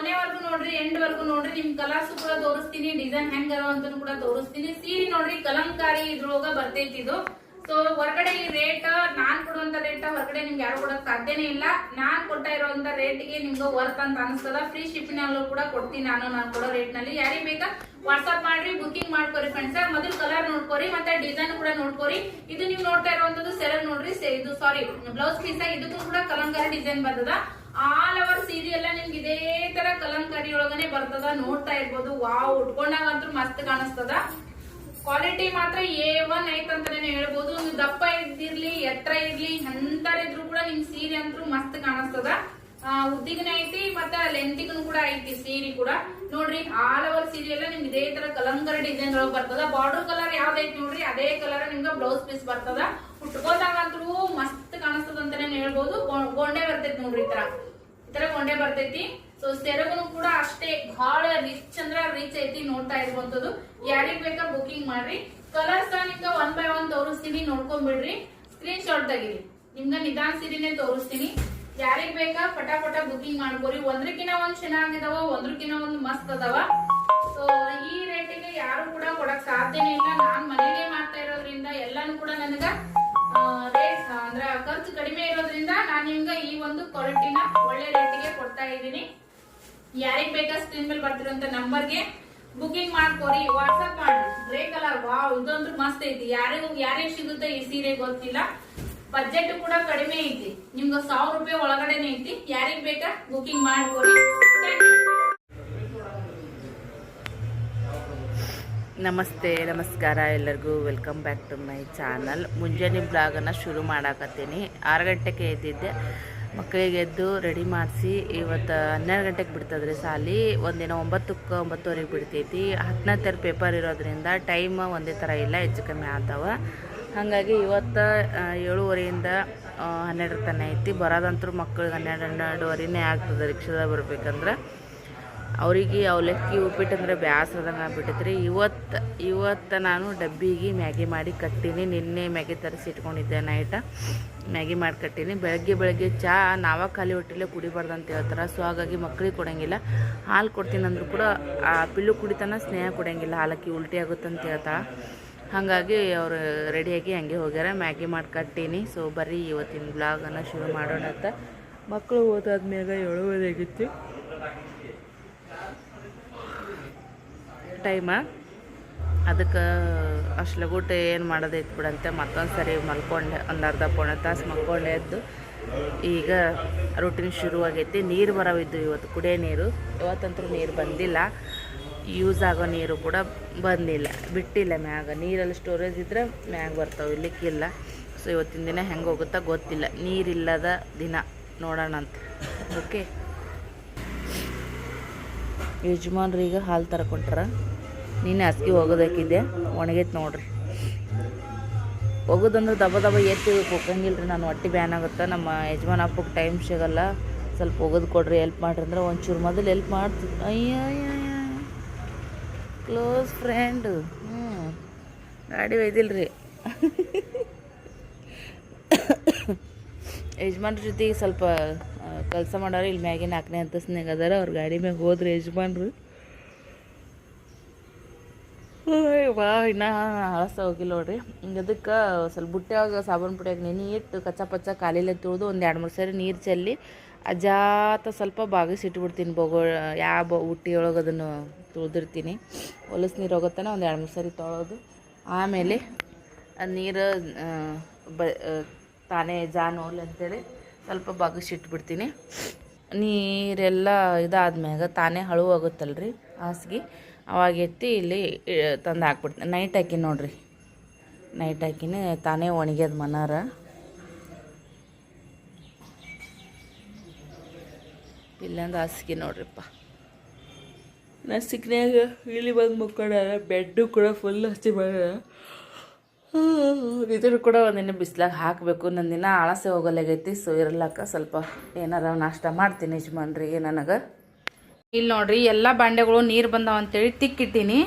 ಕೊನೆವರೆಗೂ ನೋಡ್ರಿ, ಎಂಡ್ ವರ್ಗು ನೋಡ್ರಿ. ನಿಮ್ ಕಲರ್ಸ್ ಕೂಡ ತೋರಿಸ್ತೀನಿ, ಡಿಸೈನ್ ಹೆಂಗ್ ಅದಾವ ಅಂತ ಕೂಡ ತೋರಿಸ್ತೀನಿ. ಸೀರೆ ನೋಡ್ರಿ ಕಲಂಕಾರಿ ಇದ್ರೊಳಗ ಬರ್ತೈತಿ ಇದು. ಸೊ ಹೊರಗಡೆ ಈ ರೇಟ್ ನಾನ್ ಕೊಡುವಂತ ರೇಟ್ ಹೊರಗಡೆ ನಿಮ್ಗೆ ಯಾರು ಕೊಡಕ್ ಸಾಧ್ಯನೇ ಇಲ್ಲ. ನಾನ್ ಕೊಟ್ಟ ಇರುವಂತ ರೇಟ್ಗೆ ನಿಮ್ಗೆ ವರ್ತ್ ಅಂತ ಅನಿಸ್ತದ. ಫ್ರೀ ಶಿಪ್ಪಿಂಗ್ ಅಲ್ಲೂ ಕೂಡ ಕೊಡ್ತೀನಿ ನಾನು ಕೊಡೋ ರೇಟ್ ನಲ್ಲಿ. ಯಾರಿಗೆ ಬೇಕಾ ವಾಟ್ಸ್ಆಪ್ ಮಾಡ್ರಿ, ಬುಕಿಂಗ್ ಮಾಡ್ಕೋರಿ ಫ್ರೆಂಡ್ಸ್. ಮೊದಲು ಕಲರ್ ನೋಡ್ಕೋರಿ, ಮತ್ತೆ ಡಿಸೈನ್ ಕೂಡ ನೋಡ್ಕೋರಿ. ಇದು ನೀವು ನೋಡ್ತಾ ಇರುವಂತದ್ದು ಸೆರಗ್ ನೋಡ್ರಿ, ಇದು ಸಾರಿ ಬ್ಲೌಸ್ ಪೀಸ್. ಇದಕ್ಕೂ ಕೂಡ ಕಲಂಕಾರಿ ಡಿಸೈನ್ ಬರ್ತದ. ಆಲ್ ಓವರ್ ಸೀರೆ ಎಲ್ಲ ನಿಮ್ಗೆ ಇದೇ ತರ ಕಲಂಕಾರಿ ಒಳಗನೆ ಬರ್ತದ. ನೋಡ್ತಾ ಇರ್ಬೋದು. ವಾವ್, ಉಟ್ಕೊಂಡಾಗಂತೂ ಮಸ್ತ್ ಕಾಣಿಸ್ತದ. ಕ್ವಾಲಿಟಿ ಮಾತ್ರ A1 ಐತ್ ಅಂತಾನೆ ಹೇಳ್ಬೋದು. ಒಂದು ದಪ್ಪ ಇದ್ದಿರ್ಲಿ, ಎತ್ತರ ಇರ್ಲಿ, ಅಂತರ ಇದ್ರು ಕೂಡ ನಿಮ್ ಸೀರೆ ಅಂತೂ ಮಸ್ತ್ ಕಾಣಿಸ್ತದ. ಉದ್ದಿಗನ ಐತಿ, ಮತ್ತೆ ಲೆಂತಿಗೂ ಕೂಡ ಐತಿ ಸೀರೆ ಕೂಡ. ನೋಡ್ರಿ ಆಲ್ ಓವರ್ ಸೀರೆ ಎಲ್ಲ ನಿಮ್ಗೆ ಇದೇ ತರ ಕಲಂಕಾರಿ ಡಿಸೈನ್ ಒಳಗೆ ಬರ್ತದ. ಬಾರ್ಡರ್ ಕಲರ್ ಯಾವ್ದೈತಿ ನೋಡ್ರಿ, ಅದೇ ಕಲರ್ ನಿಮ್ಗೆ ಬ್ಲೌಸ್ ಪೀಸ್ ಬರ್ತದ. ಉಟ್ಕೋದಾಗಂತೂ ಮಸ್ತ್ ಕಾಣಿಸ್ತದ ಅಂತಾನೆ ಹೇಳ್ಬೋದು. ಗೊಂಡೆ ಬರ್ತೈತಿ ನೋಡ್ರಿ, ಈ ತರ ಗೊಂಡೆ ಬರ್ತೈತಿ. ಸೊ ಸೆರಗನು ಕೂಡ ಅಷ್ಟೇ ಬಹಳ ರಿಚ್ ಅಂದ್ರ ರಿಚ್ ಐತಿ. ನೋಡ್ತಾ ಇರುವಂತದ್ದು. ಯಾರಿಗ್ ಬೇಕಾ ಬುಕಿಂಗ್ ಮಾಡ್ರಿ. ಕಲರ್ಸ್ ನಿಮ್ಗ 1 by 1 ತೋರಿಸ್ತೀನಿ, ನೋಡ್ಕೊಂಡ್ಬಿಡ್ರಿ. ಸ್ಕ್ರೀನ್ ಶಾಟ್ ತೆಗಿರಿ. ನಿಮ್ಗ ನಿಧಾನ ಸೀರೆನೆ ತೋರಿಸ್ತೀನಿ. ಯಾರಿಗ್ ಬೇಕಾ ಪಟ ಬುಕಿಂಗ್ ಮಾಡ್ಕೋರಿ. ಒಂದ್ರಕಿನ ಒಂದ್ ಚೆನ್ನಾಗಿದಾವ, ಒಂದ್ರಕಿನ ಒಂದ್ ಮಸ್ತ್ ಅದಾವ. ಸೊ ಈ ರೇಟಿಗೆ ಯಾರು ಕೂಡ ಕೊಡಕ್ ಸಾಧ್ಯನೇ ಇಲ್ಲ. ನಾನ್ ಮನೆಗೆ ಮಾಡ್ತಾ ಇರೋದ್ರಿಂದ ಎಲ್ಲಾನು ಕೂಡ ನನಗ ರೇಟ್ ಅಂದ್ರ ಖರ್ಚು ಕಡಿಮೆ ಇರೋದ್ರಿಂದ ನಾನ್ ನಿಮ್ಗ ಈ ಒಂದು ಕ್ವಾಲಿಟಿನ ಒಳ್ಳೆ ರೇಟಿಗೆ ಕೊಡ್ತಾ ಇದ್ದೀನಿ. ಯಾರಿಗ್ ಬೇಕಾ ಸ್ಕ್ರೀನ್ ಮೇಲೆ ಬರ್ತಿರೋಂತ ನಂಬರ್ಗೆ ಬುಕಿಂಗ್ ಮಾಡ್ಕೋರಿ, ವಾಟ್ಸ್ಆಪ್ ಮಾಡಿ. ಗ್ರೇ ಕಲರ್, ವಾವ್, ಇದಂತೂ ಮಸ್ತ್ ಐತಿ. ಯಾರಿಗೆ ಸಿಗುತ್ತೆ ಈ ಸೀರೆ ಗೊತ್ತಿಲ್ಲ. ಬಜೆಟ್ ಕೂಡ ಕಡಿಮೆ ಐತಿ, ನಿಮ್ಗೆ 1000 ರೂಪಾಯಿ ಒಳಗಡೆನೆ ಐತಿ. ಯಾರಿಗ್ ಬೇಕಾ ಬುಕಿಂಗ್ ಮಾಡ್ಕೋರಿ. ನಮಸ್ತೆ, ನಮಸ್ಕಾರ ಎಲ್ಲರಿಗೂ. Welcome back to my channel. ಮುಂಜಾನೆ ಬ್ಲಾಗನ್ನು ಶುರು ಮಾಡಾಕತ್ತೀನಿ. 6 ಗಂಟೆಗೆ ಎದ್ದಿದ್ದೆ. ಮಕ್ಕಳಿಗೆ ಎದ್ದು ರೆಡಿ ಮಾಡಿಸಿ ಇವತ್ತು 12 ಗಂಟೆಗೆ ಬಿಡ್ತದ್ರಿ ಸಾಲಿ. ಒಂದಿನ 9ಕ್ಕೆ 9:30 ಬಿಡ್ತೈತಿ. 10ನೇ ಪೇಪರ್ ಇರೋದ್ರಿಂದ ಟೈಮ್ ಒಂದೇ ಥರ ಇಲ್ಲ, ಹೆಚ್ಚು ಕಮ್ಮಿ ಆಗ್ತಾವ. ಹಾಗಾಗಿ ಇವತ್ತು 7:30ಯಿಂದ 12 ತನಕ ಐತಿ. ಬರೋದಂತೂ ಮಕ್ಕಳಿಗೆ 12:30 ಆಗ್ತದೆ ರಿಕ್ಷಾದಾಗ ಬರ್ಬೇಕಂದ್ರೆ. ಅವರಿಗೆ ಅವಲಕ್ಕಿ ಉಪ್ಪಿಟ್ಟು ಅಂದರೆ ಬೇಸರದಂಗೆ ಆಗ್ಬಿಟ್ಟೈತ್ರಿ. ಇವತ್ತು ನಾನು ಡಬ್ಬಿಗೆ ಮ್ಯಾಗಿ ಮಾಡಿ ಕಟ್ಟೀನಿ. ನಿನ್ನೆ ಮ್ಯಾಗಿ ತರಿಸಿ ಇಟ್ಕೊಂಡಿದ್ದೆ, ನೈಟ ಮ್ಯಾಗಿ ಮಾಡಿ ಕಟ್ಟೀನಿ. ಬೆಳಗ್ಗೆ ಚಹಾ ನಾವ ಖಾಲಿ ಹೊಟ್ಟೆಲೆ ಕುಡಿಬಾರ್ದು ಅಂತ ಹೇಳ್ತಾರೆ. ಸೊ ಹಾಗಾಗಿ ಮಕ್ಕಳಿಗೆ ಕೊಡೋಂಗಿಲ್ಲ. ಹಾಲು ಕೊಡ್ತೀನಿ ಅಂದರೂ ಕೂಡ ಆ ಪಿಲ್ಲು ಕುಡಿತಾನ, ಸ್ನೇಹ ಕೊಡೋಂಗಿಲ್ಲ. ಹಾಲಕ್ಕಿ ಉಲ್ಟಿ ಆಗುತ್ತೆ ಅಂತ ಹೇಳ್ತಾಳೆ. ಹಾಗಾಗಿ ಅವರು ರೆಡಿಯಾಗಿ ಹಂಗೆ ಹೋಗ್ಯಾರ. ಮ್ಯಾಗಿ ಮಾಡಿ ಕಟ್ಟೀನಿ. ಸೊ ಬರ್ರಿ ಇವತ್ತಿನ ಬ್ಲಾಗನ್ನು ಶುರು ಮಾಡೋಣ ಅಂತ. ಮಕ್ಕಳು ಓದಾದ್ಮ್ಯಾಗ 7:30 ಆಗಿತ್ತು ಟೈಮ. ಅದಕ್ಕೆ ಅಷ್ಟು ಲಗೂಟ ಏನು ಮಾಡೋದೈತೆ ಬಿಡಂತೆ ಮತ್ತೊಂದು ಸರಿ ಮಲ್ಕೊಂಡೆ. ಒಂದು ಅರ್ಧ ಪೌಣೆ ತಾಸು ಮಲ್ಕೊಂಡೆ. ಎದ್ದು ಈಗ ರೂಟೀನ್ ಶುರುವಾಗೈತಿ. ನೀರು ಬರೋವಿದ್ದು ಇವತ್ತು, ಕುಡಿಯೋ ನೀರು. ಇವತ್ತಂತೂ ನೀರು ಬಂದಿಲ್ಲ. ಯೂಸ್ ಆಗೋ ನೀರು ಕೂಡ ಬಂದಿಲ್ಲ, ಬಿಟ್ಟಿಲ್ಲ ಮ್ಯಾಗ. ನೀರಲ್ಲಿ ಸ್ಟೋರೇಜ್ ಇದ್ದರೆ ಮ್ಯಾಗ ಬರ್ತಾವೆ, ಇಲ್ಲಿಕ್ಕಿಲ್ಲ. ಸೊ ಇವತ್ತಿನ ದಿನ ಹೆಂಗೆ ಹೋಗುತ್ತಾ ಗೊತ್ತಿಲ್ಲ. ನೀರಿಲ್ಲದ ದಿನ ನೋಡೋಣ ಅಂತ. ಓಕೆ, ಯಜಮಾನ್ರೀಗ ಹಾಲು ತರಕೊಂಡ್ರ. ನೀನು ಹಾಸಿಗೆ ಹೋಗೋದಕ್ಕಿದ್ದೆ, ಒಣಗೈತೆ ನೋಡ್ರಿ. ಹೋಗೋದಂದ್ರೆ ದಬ ಎತ್ತಿ ಹೋಗಂಗಿಲ್ಲ ರೀ. ನಾನು ಹೊಟ್ಟೆ ಬ್ಯಾನ್ ಆಗುತ್ತೆ. ನಮ್ಮ ಯಜಮಾನ್ ಹಬ್ಬಕ್ಕೆ ಟೈಮ್ ಸಿಗಲ್ಲ. ಸ್ವಲ್ಪ ಹೋಗೋದು ಕೊಡ್ರಿ, ಹೆಲ್ಪ್ ಮಾಡಿರಿ ಅಂದ್ರೆ ಒಂಚೂರು ಮೊದಲು ಹೆಲ್ಪ್ ಮಾಡ್ತೀವಿ. ಅಯ್ಯ ಕ್ಲೋಸ್ ಫ್ರೆಂಡು. ಗಾಡಿ ಒಯ್ದಿಲ್ರಿ. ಯಜಮಾನ್ರ ಜೊತೆಗೆ ಸ್ವಲ್ಪ ಕೆಲಸ ಮಾಡೋರು. ಇಲ್ಲಿ ಮ್ಯಾಗಿನ 4ನೇ ಅಂತಸ್ತಿನಾಗ ಅದಾರ. ಅವ್ರ ಗಾಡಿ ಮ್ಯಾಗ ಹೋದ್ರಿ ಯಜಮಾನ್ರು. ವಾ, ಇನ್ನೂ ಹಳಸ ಹೋಗಿಲ್ಲ ನೋಡ್ರಿ. ಅದಕ್ಕೆ ಸ್ವಲ್ಪ ಬುಟ್ಟ್ಯಾಗ ಸಾಬೂನು ಪುಡಿಯಾಗ ನೆನೆ ಇಟ್ಟು ಕಚ್ಚ ಕಾಲಿಲೆ ತುಳಿದು ಒಂದು 2-3 ಸರಿ ನೀರು ಚೆಲ್ಲಿ ಅಜಾತ ಸ್ವಲ್ಪ ಬಾಗಿಸಿಟ್ಬಿಡ್ತೀನಿ. ಯಾವ ಬುಟ್ಟಿಯೊಳಗೆ ಅದನ್ನು ತುಳಿದಿರ್ತೀನಿ. ಹೊಲಸು ನೀರು ಹೋಗುತ್ತಾನೆ ಒಂದು 2-3 ಸರಿ ತೊಳೋದು. ಆಮೇಲೆ ಅದು ನೀರು ತಾನೇ ಜಾನೋಲ್ ಅಂತೇಳಿ ಸ್ವಲ್ಪ ಬಾಗಿಸಿಟ್ಬಿಡ್ತೀನಿ. ನೀರೆಲ್ಲ ಇದಾದ್ಮ್ಯಾಗ ತಾನೇ ಹಳು ಆಗುತ್ತಲ್ರಿ ಹಾಸಿಗೆ. ಅವಾಗ ಎತ್ತಿ ಇಲ್ಲಿ ತಂದು ಹಾಕ್ಬಿಡ್ತೀನಿ. ನೈಟ್ ಹಾಕಿ ನೋಡ್ರಿ, ನೈಟ್ ಹಾಕಿನಿ ತಾನೇ ಒಣಗ್ಯದ ಮನಾರ. ಇಲ್ಲೊಂದು ಹಾಸಿಗೆ ನೋಡ್ರಿಪ್ಪ. ನಸಿಕ್ನ್ಯಾಗ ಇಲ್ಲಿ ಬಂದು ಮುಕ್ಕೊಂಡಾರ. ಬೆಡ್ಡು ಕೂಡ ಫುಲ್ ಹಸಿ ಮಾಡ್ಯಾರ. ಇದ್ರ ಕೂಡ ಒಂದಿನ ಬಿಸ್ಲಾಗ ಹಾಕಬೇಕು. ನನ್ನ ದಿನ ಆಳಸೆ ಹೋಗಲಾಗೈತಿ. ಸೊ ಇರ್ಲಕ್ಕ ಸ್ವಲ್ಪ ಏನಾರ ನಾಷ್ಟ ಮಾಡ್ತೀನಿ ಯಜಮಾನ್ರಿಗೆ ನನಗೆ. ಇಲ್ಲಿ ನೋಡ್ರಿ ಎಲ್ಲ ಬಾಂಡೆಗಳು ನೀರು ಬಂದಾವ ಅಂತೇಳಿ ತಿಕ್ಕಿಟ್ಟೀನಿ.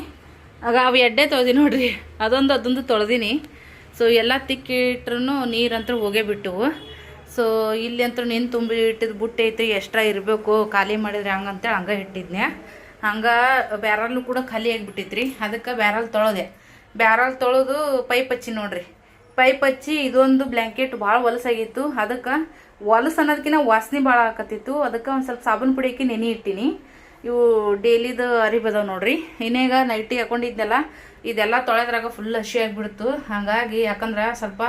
ಆಗ ಅವು ಎಡ್ಡೆ ತೊಳೆದಿ ನೋಡ್ರಿ. ಅದೊಂದು ತೊಳೆದೀನಿ. ಸೊ ಎಲ್ಲ ತಿಕ್ಕಿಟ್ರೂ ನೀರಂತೂ ಹೋಗೇ ಬಿಟ್ಟವು. ಸೊ ಇಲ್ಲಿ ಅಂತೂ ನೀನು ತುಂಬಿ ಇಟ್ಟಿದ್ದು ಬುಟ್ಟಿ ಐತಿ ಎಕ್ಸ್ಟ್ರಾ ಇರಬೇಕು ಖಾಲಿ ಮಾಡಿದ್ರೆ ಹಂಗಂತೇಳಿ ಹಂಗೆ ಇಟ್ಟಿದ್ನೆ. ಹಂಗೆ ಬ್ಯಾರಲ್ಲು ಕೂಡ ಖಾಲಿ ಆಗಿಬಿಟ್ಟಿತ್ರಿ. ಅದಕ್ಕೆ ಬ್ಯಾರಲ್ ತೊಳೆದೆ. ಬ್ಯಾರಲ್ ತೊಳೆದು ಪೈಪ್ ಹಚ್ಚಿ ನೋಡ್ರಿ. ಪೈಪ್ ಹಚ್ಚಿ ಇದೊಂದು ಬ್ಲ್ಯಾಂಕೆಟ್ ಭಾಳ ಹೊಲಸಾಗಿತ್ತು. ಅದಕ್ಕೆ ಹೊಲಸು ಅನ್ನೋದಕ್ಕಿಂತ ವಾಸನೆ ಭಾಳ ಆಕತ್ತಿತ್ತು. ಅದಕ್ಕೆ ಒಂದು ಸ್ವಲ್ಪ ಸಾಬೂನು ಪುಡಿ ಹಾಕಿ ನೆನೆ ಇಟ್ಟಿನಿ. ಇವು ಡೈಲಿದು ಅರಿಬದಾವ ನೋಡ್ರಿ. ಇನ್ನೇಗ ನೈಟಿ ಹಾಕೊಂಡಿದ್ನಲ್ಲ ಇದೆಲ್ಲ ತೊಳೆದ್ರಾಗ ಫುಲ್ ಹಸಿ ಆಗಿಬಿಡ್ತು. ಹಾಗಾಗಿ ಯಾಕಂದ್ರೆ ಸ್ವಲ್ಪ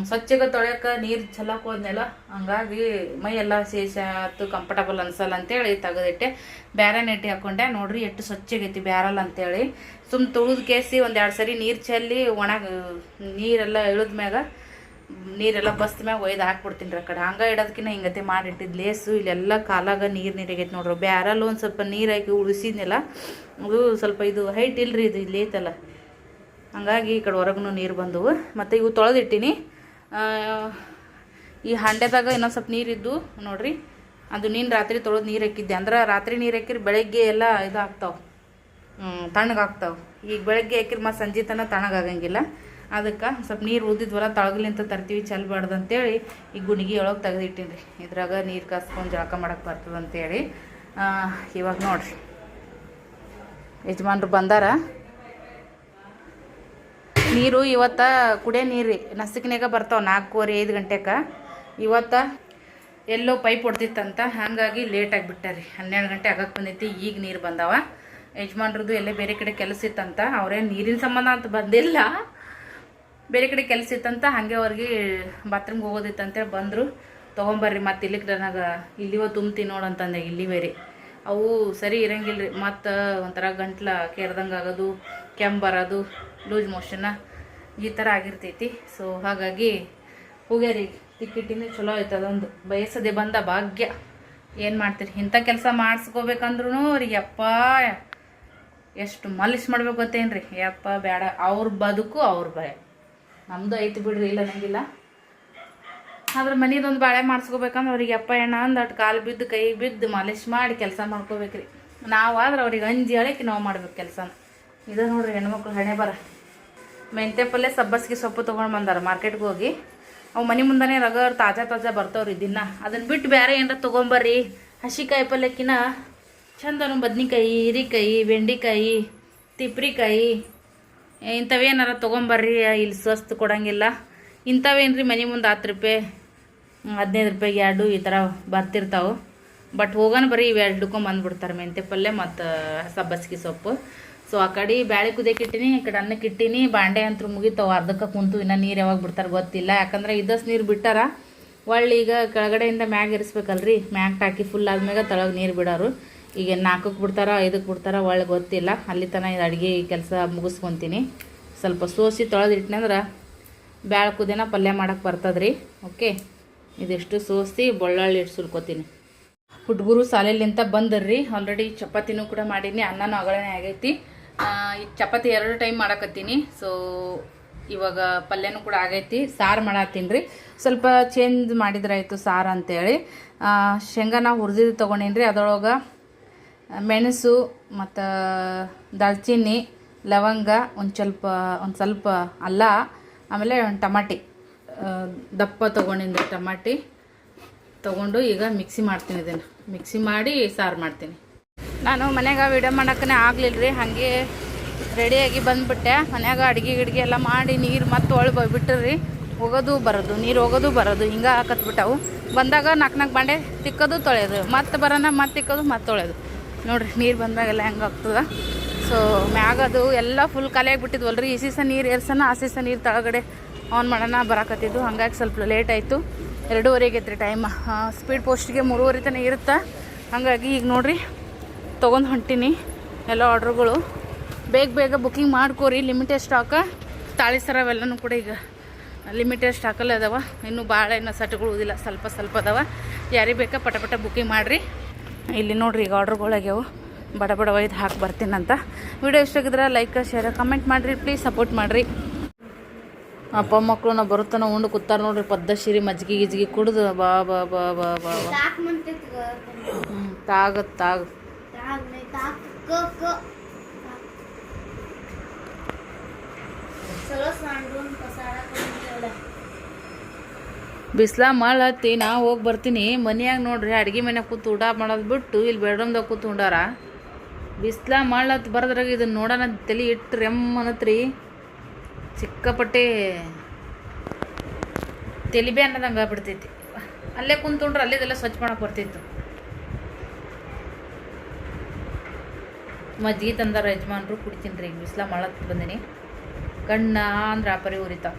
ಸ್ವಚ್ಛಗೆ ತೊಳೆಯೋಕೆ ನೀರು ಚಲೋಕೆ ಹೋದ್ನೆಲ್ಲ, ಹಂಗಾಗಿ ಮೈ ಎಲ್ಲ ಸೇಸಾತು ಕಂಫರ್ಟಬಲ್ ಅನ್ಸಲ್ಲ ಅಂತೇಳಿ ತೆಗೆದಿಟ್ಟೆ. ಬ್ಯಾರೆ ನೆಟ್ಟಿ ಹಾಕ್ಕೊಂಡೆ ನೋಡ್ರಿ ಎಷ್ಟು ಸ್ವಚ್ಛಗೈತಿ ಬ್ಯಾರಲ್ ಅಂತೇಳಿ. ಸುಮ್ಮ ತುಳಿದು ಕೇಸಿ ಒಂದೆರಡು ಸರಿ ನೀರು ಚೆಲ್ಲಿ ಒಣಗ ನೀರೆಲ್ಲ ಇಳಿದ್ಮ್ಯಾಗ ನೀರೆಲ್ಲ ಬಸ್ತ ಮ್ಯಾಗ ಒಯ್ದು ಹಾಕ್ಬಿಡ್ತೀನಿ ರೀ. ಆ ಕಡೆ ಹಂಗೆ ಇಡೋದಕ್ಕಿಂತ ಹಿಂಗತೆ ಮಾಡಿಟ್ಟಿದ್ದು ಲೇಸು ಇಲ್ಲೆಲ್ಲ ಕಾಲಾಗ ನೀರಾಗೈತೆ ನೋಡ್ರಿ. ಬ್ಯಾರಲ್ ಒಂದು ಸ್ವಲ್ಪ ನೀರು ಹಾಕಿ ಉಳಿಸಿದ್ನೆಲ್ಲ, ಅದು ಸ್ವಲ್ಪ ಇದು ಹೈಟ್ ಇಲ್ರಿ, ಇದು ಇಲ್ಲಿ ಐತಲ್ಲ, ಹಂಗಾಗಿ ಈ ಕಡೆ ಹೊರಗೂ ನೀರು ಬಂದವು. ಮತ್ತು ಇವು ತೊಳೆದಿಟ್ಟಿನಿ. ಈ ಹಂಡೆದಾಗ ಇನ್ನೊಂದು ಸ್ವಲ್ಪ ನೀರಿದ್ದು ನೋಡ್ರಿ. ಅದು ನೀನು ರಾತ್ರಿ ತೊಳೆದು ನೀರು ಹಾಕಿದ್ದೆ. ಅಂದ್ರೆ ರಾತ್ರಿ ನೀರು ಹಾಕಿರಿ ಬೆಳಗ್ಗೆ ಎಲ್ಲ ಇದು ಆಗ್ತಾವೆ, ತಣ್ಣಗಾಗ್ತಾವೆ. ಈಗ ಬೆಳಗ್ಗೆ ಹಾಕಿರಿ ಮತ್ತು ಸಂಜೆ ತನಕ ತಣ್ಣಗಾಗಂಗಿಲ್ಲ. ಅದಕ್ಕೆ ಸ್ವಲ್ಪ ನೀರು ಉಳಿದಿದ್ವಲ್ಲ ತಳಗಲಿಂತ ತರ್ತೀವಿ ಚೆಲ್ಬಾರ್ದು ಅಂತೇಳಿ ಈ ಗುಣಿಗೆ ಒಳಗೆ ತೆಗೆದಿಟ್ಟಿನಿ ರೀ. ಇದ್ರಾಗ ನೀರು ಕಾಸ್ಕೊಂಡು ಜಳಕ ಮಾಡಕ್ಕೆ ಬರ್ತದೆ ಅಂತೇಳಿ. ಇವಾಗ ನೋಡ್ರಿ ಯಜಮಾನ್ರು ಬಂದಾರ. ನೀರು ಇವತ್ತು ಕುಡಿಯೋ ನೀರು ರೀ ನಸಿಕಿನಾಗ ಬರ್ತಾವೆ 4:15 ಗಂಟೆಗೆ. ಇವತ್ತು ಎಲ್ಲೋ ಪೈಪ್ ಹೊಡ್ದಿತ್ತಂತ, ಹಾಗಾಗಿ ಲೇಟ್ ಆಗಿಬಿಟ್ಟಾರಿ. 12 ಗಂಟೆ ಆಗಕ್ಕೆ ಬಂದೈತಿ. ಈಗ ನೀರು ಬಂದಾವ. ಯಜಮಾನ್ರದ್ದು ಎಲ್ಲೇ ಬೇರೆ ಕಡೆ ಕೆಲಸ ಇತ್ತಂತ, ಅವ್ರೇನು ನೀರಿನ ಸಂಬಂಧ ಅಂತ ಬಂದಿಲ್ಲ, ಬೇರೆ ಕಡೆ ಕೆಲಸ ಇತ್ತಂತ. ಹಾಗೆ ಅವ್ರಿಗೆ ಬಾತ್ರೂಮ್ಗೆ ಹೋಗೋದಿತ್ತಂತೇಳಿ ಬಂದರು. ತೊಗೊಂಬರ್ರಿ ಮತ್ತು ಇಲ್ಲಿಗೆ ನನಗೆ ಇಲ್ಲಿವ ತುಂಬ್ತೀನಿ ನೋಡಂತಂದೆ. ಇಲ್ಲಿ ಬೇರೆ ಅವು ಸರಿ ಇರಂಗಿಲ್ಲ ರೀ. ಮತ್ತು ಒಂಥರ ಗಂಟ್ಲ ಕೆರ್ದಂಗೆ ಆಗೋದು, ಕೆಮ್ಮು ಬರೋದು, ಲೂಸ್ ಮೋಷನ್ನ ಈ ಥರ ಆಗಿರ್ತೈತಿ. ಸೊ ಹಾಗಾಗಿ ಹೋಗ್ಯಾರಿ. ತಿಕ್ಕಿಟ್ಟಿನಿ ಚಲೋ ಆಯ್ತು. ಅದೊಂದು ಬಯಸದೆ ಬಂದ ಭಾಗ್ಯ. ಏನು ಮಾಡ್ತೀರಿ, ಇಂಥ ಕೆಲಸ ಮಾಡಿಸ್ಕೋಬೇಕಂದ್ರೂ ಅವ್ರಿಗೆ ಯಪ್ಪ ಎಷ್ಟು ಮಲಿಸ್ ಮಾಡ್ಬೇಕು ಗೊತ್ತೇನು ರೀ. ಯಪ್ಪ ಬೇಡ, ಅವ್ರ ಬದುಕು ಅವ್ರ ಭಯ. ನಮ್ಮದು ಐತಿ ಬಿಡ್ರಿ, ಇಲ್ಲ ನಂಗಿಲ್ಲ. ಆದ್ರೆ ಮನೆದೊಂದು ಬಾಳೆ ಮಾಡಿಸ್ಕೋಬೇಕಂದ್ರೆ ಅವ್ರಿಗೆ ಅಪ್ಪ ಎಣ್ಣ ಅಂದು ಅಟ್ಟು ಕಾಲು ಬಿದ್ದು ಕೈ ಬಿದ್ದು ಮಾಲಿಶ್ ಮಾಡಿ ಕೆಲಸ ಮಾಡ್ಕೋಬೇಕ್ರಿ. ನಾವಾದ್ರೆ ಅವ್ರಿಗೆ ಅಂಜಿ ಹೇಳಕ್ಕೆ ನಾವು ಮಾಡ್ಬೇಕು ಕೆಲಸನ. ಇದು ನೋಡ್ರಿ ಹೆಣ್ಮಕ್ಳು ಹಣೆ ಬರ. ಮೆಂತ್ಯ ಪಲ್ಯ ಸಬ್ಬಸ್ಗೆ ಸೊಪ್ಪು ತೊಗೊಂಡು ಬಂದಾರ ಮಾರ್ಕೆಟ್ಗೆ ಹೋಗಿ. ಅವು ಮನೆ ಮುಂದೆ ರಗರ್ ತಾಜಾ ಬರ್ತಾವ್ರಿ ದಿನ. ಅದನ್ನು ಬಿಟ್ಟು ಬೇರೆ ಏನಾರ ತೊಗೊಂಬರ್ರಿ. ಹಸಿಕಾಯಿ ಪಲ್ಯಕ್ಕಿನ ಚಂದನು ಬದ್ನಿಕಾಯಿ, ಹೀರಿಕಾಯಿ, ಬೆಂಡೆಕಾಯಿ, ತಿಪ್ರಿಕಾಯಿ ಇಂಥವೇನಾರ ತೊಗೊಂಬರ್ರಿ. ಇಲ್ಲಿ ಸ್ವಸ್ಥ ಕೊಡೋಂಗಿಲ್ಲ. ಇಂಥವೇನ್ರಿ ಮನೆ ಮುಂದೆ 10 ರೂಪಾಯಿ 15 ರೂಪಾಯಿಗೆ 2 ಈ ಥರ ಬರ್ತಿರ್ತಾವೆ. ಬಟ್ ಹೋಗೋಣ ಬರೀ ಇವು 2 ಹಿಡ್ಕೊಂಬಂದ್ಬಿಡ್ತಾರೆ, ಮೆಂತ್ಯ ಪಲ್ಯ ಮತ್ತು ಸಬ್ಬಸ್ಗೆ ಸೊಪ್ಪು. ಸೊ ಆ ಕಡೆ ಬ್ಯಾಳೆ ಕುದಿಯಕ್ಕೆ ಈ ಕಡೆ ಅನ್ನಕ್ಕೆ ಇಟ್ಟಿನಿ. ಬಾಂಡೆ ಅಂತೂ ಮುಗಿತಾವೆ, ಅರ್ಧಕ್ಕೆ ಕುಂತು. ಇನ್ನು ನೀರು ಯಾವಾಗ ಬಿಡ್ತಾರೆ ಗೊತ್ತಿಲ್ಲ. ಯಾಕಂದ್ರೆ ಇದಷ್ಟು ನೀರು ಬಿಟ್ಟಾರ. ಒಳ್ಳೆ ಈಗ ಕೆಳಗಡೆಯಿಂದ ಮ್ಯಾಗ ಇರಿಸ್ಬೇಕಲ್ರಿ. ಮ್ಯಾಗ ಹಾಕಿ ಫುಲ್ ಆದ್ಮ್ಯಾಗ ತಳಗೆ ನೀರು ಬಿಡೋರು. ಈಗ 4ಕ್ಕೆ ಬಿಡ್ತಾರ 5ಕ್ಕೆ ಬಿಡ್ತಾರ ಒಳ್ಳೆ ಗೊತ್ತಿಲ್ಲ. ಅಲ್ಲಿ ತನಕ ಇದು ಅಡುಗೆ ಕೆಲಸ ಮುಗಿಸ್ಕೊತೀನಿ. ಸ್ವಲ್ಪ ಸೋಸಿ ತೊಳೆದಿಟ್ನಂದ್ರೆ ಬ್ಯಾಳೆ ಕುದಿನ ಪಲ್ಯ ಮಾಡೋಕ್ಕೆ ಬರ್ತದ್ರಿ. ಓಕೆ, ಇದಿಷ್ಟು ಸೋಸಿ ಬೆಳ್ಳುಳ್ಳಿ ಇಟ್ಟು ಸುಲ್ಕೋತೀನಿ. ಹುಡುಗರು ಶಾಲೆಲಿಂತ ಬಂದರ್ರಿ. ಆಲ್ರೆಡಿ ಚಪಾತಿನೂ ಕೂಡ ಮಾಡೀನಿ, ಅನ್ನನೂ ಅಗಳೇ ಆಗೈತಿ. ಈ ಚಪಾತಿ 2 ಟೈಮ್ ಮಾಡಕತ್ತೀನಿ. ಸೊ ಇವಾಗ ಪಲ್ಯನೂ ಕೂಡ ಆಗೈತಿ. ಸಾರು ಮಾಡತ್ತೀನಿ ರೀ. ಸ್ವಲ್ಪ ಚೇಂಜ್ ಮಾಡಿದ್ರಾಯ್ತು ಸಾರು ಅಂತೇಳಿ. ಶೇಂಗಾನ ಹುರಿದಿದ್ದು ತೊಗೊಂಡೀನಿ ರೀ. ಅದರೊಳಗೆ ಮೆಣಸು ಮತ್ತು ದಾಲ್ಚಿನ್ನಿ, ಲವಂಗ, ಒಂದು ಸ್ವಲ್ಪ ಅಲ್ಲ, ಆಮೇಲೆ ಒಂದು ಟಮಾಟಿ ದಪ್ಪ ತೊಗೊಂಡಿದ್ದೆ. ಟಮಾಟಿ ತೊಗೊಂಡು ಈಗ ಮಿಕ್ಸಿ ಮಾಡ್ತೀನಿ. ಇದನ್ನು ಮಿಕ್ಸಿ ಮಾಡಿ ಸಾರು ಮಾಡ್ತೀನಿ. ನಾನು ಮನ್ಯಾಗ ವಿಡಿಯೋ ಮಾಡೋಕ್ಕೇ ಆಗಲಿಲ್ಲ ರೀ. ಹಾಗೆ ರೆಡಿಯಾಗಿ ಬಂದುಬಿಟ್ಟೆ. ಮನ್ಯಾಗ ಅಡುಗೆ ಎಲ್ಲ ಮಾಡಿ ನೀರು ಮತ್ತೆ ಒಳಗೆ ಬಿಟ್ಟರಿ. ಹೋಗೋದು ಬರೋದು, ನೀರು ಹೋಗೋದು ಬರೋದು ಹಿಂಗೆ ಹಾಕತ್ಬಿಟ್ಟವು. ಬಂದಾಗ 4 ಬಾಂಡೆ ತಿಕ್ಕೋದು ತೊಳೆಯೋದು, ಮತ್ತೆ ಬರೋಣ ಮತ್ತೆ ತಿಕ್ಕೋದು ಮತ್ತೆ ತೊಳೆಯೋದು. ನೋಡಿರಿ ನೀರು ಬಂದಾಗೆಲ್ಲ ಹೆಂಗೆ ಆಗ್ತದೆ. ಸೊ ಮ್ಯಾಗದು ಎಲ್ಲ ಫುಲ್ ಖಾಲಿ ಆಗಿಬಿಟ್ಟಿದ್ವಲ್ರಿ. ಈ ಸೀಸ ನೀರು ಏರ್ಸೋಣ, ಆ ಸೀಸ ನೀರು ತಳಗಡೆ ಆನ್ ಮಾಡೋಣ ಬರಾಕತ್ತಿದ್ದು. ಹಾಗಾಗಿ ಸ್ವಲ್ಪ ಲೇಟ್ ಆಯಿತು. 2:30 ಐತ್ರಿ ಟೈಮ್. ಸ್ಪೀಡ್ ಪೋಸ್ಟ್ಗೆ 3:30 ತನಕ ಇರುತ್ತೆ. ಹಾಗಾಗಿ ಈಗ ನೋಡಿರಿ ತೊಗೊಂಡು ಹೊಂಟೀನಿ ಎಲ್ಲ ಆರ್ಡ್ರುಗಳು. ಬೇಗ ಬುಕ್ಕಿಂಗ್ ಮಾಡ್ಕೋರಿ. ಲಿಮಿಟೆಡ್ ಸ್ಟಾಕ. ತಾಳಿ ಸರ ಅವೆಲ್ಲನೂ ಕೂಡ ಈಗ ಲಿಮಿಟೆಡ್ ಸ್ಟಾಕಲ್ಲೇ ಅದಾವ. ಇನ್ನೂ ಭಾಳ ಇನ್ನೂ ಸೆಟ್ಗಳು ಉಳಿದಿಲ್ಲ, ಸ್ವಲ್ಪ ಅದಾವ. ಯಾರಿಗೆ ಬೇಕಾ ಪಟ ಬುಕ್ಕಿಂಗ್ ಮಾಡಿರಿ. ಇಲ್ಲಿ ನೋಡಿರಿ ಈಗ ಆರ್ಡ್ರುಗಳಾಗ್ಯಾವು. ಬಡ ಒಯ್ದು ಹಾಕಿ ಬರ್ತೀನಂತ. ವಿಡಿಯೋ ಇಷ್ಟ ಆಗಿದ್ರೆ ಲೈಕ್ ಶೇರ್ ಕಮೆಂಟ್ ಮಾಡಿರಿ. ಪ್ಲೀಸ್ ಸಪೋರ್ಟ್ ಮಾಡಿರಿ. ಅಪ್ಪ ಮಕ್ಕಳು ನಾವು ಬರುತ್ತಾನ ಉಂಡು ಕೂತಾರ ನೋಡ್ರಿ. ಪದ್ದಶಿರಿ ಮಜ್ಜಿಗೆ ಗಿಜ್ಜಿಗೆ ಕುಡ್ದು ಬಾ ತಾಗ ಬಿಸ್ಲ ಮಳತ್ತಿ ನಾ ಹೋಗಿ ಬರ್ತೀನಿ. ಮನ್ಯಾಗ ನೋಡ್ರಿ ಅಡುಗೆ ಮನ್ಯಾಗ ಕೂತು ಊಟ ಮಾಡೋದು ಬಿಟ್ಟು ಇಲ್ಲಿ ಬೆಡ್ರೂಮ್ದಾಗ ಕೂತು ಉಂಡಾರ. ಬಿಸ್ಲ ಮಳತ್ ಬರೋದ್ರಾಗ ಇದನ್ನು ನೋಡೋಣ ತಲೆ ಇಟ್ಟು ರೆಮ್ ಅನ್ನತ್ರಿ. ಸಿಕ್ಕಾಪಟ್ಟೆ ತೆಲಿಬೆ ಅನ್ನೋದಂಗೆ ಆಗ್ಬಿಡ್ತೈತಿ. ಅಲ್ಲೇ ಕುಂತ್ಕೊಂಡ್ರೆ ಅಲ್ಲಿದೆಲ್ಲ ಸ್ವಚ್ಛ ಮಾಡಕ್ಕೆ ಬರ್ತಿತ್ತು. ಮಜ್ಜಿಗೆ ತಂದಾರ ಯಜಮಾನ್ರು, ಕುಡಿತೀನಿ ರೀ. ಬಿಸ್ಲ ಮಳತ್ ಬಂದೀನಿ. ಕಣ್ಣ ಅಂದ್ರೆ ಆಪರಿ ಉರಿತಾವ.